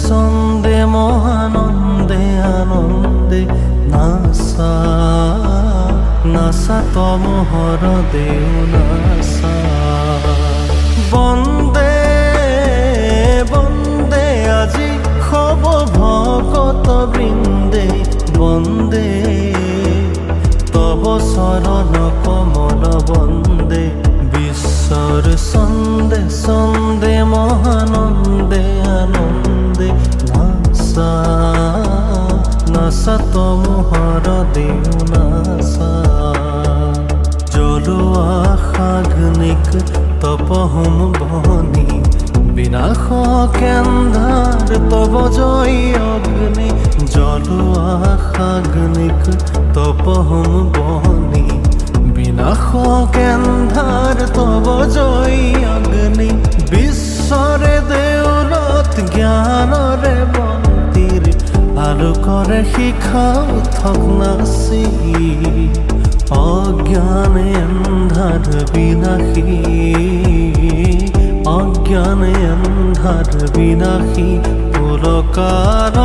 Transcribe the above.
ছন্দে মহানন্দে আনন্দে নাচা নাচা তমোহর দেও নাচা বন্দে বন্দে আজি খব ভকত বৃন্দে বন্দে তব চরণ কমল বন্দে বিশ্বর ছন্দে ছন্দে মহানন্দে আনন্দে নাচা নাচা তমোহর দেও নাচা জ্বলোৱা খাগ্নিক তপহোম বহনি বিনাশ কেন্দ্ৰাৰ তব জয় অগ্নি জ্বলোৱা খাগ্নিক তপহোম বহনি বিনাশ কেন্দ্ৰাৰ তব জয় অগ্নি বিশ্বৰে দেউলত জ্ঞানৰে বন্তিৰ আলোকৰে শিখাও থক নাচি অজ্ঞানে এন্ধাৰ বিনাশী অজ্ঞানে এন্ধাৰ বিনাশী পুলকাৰ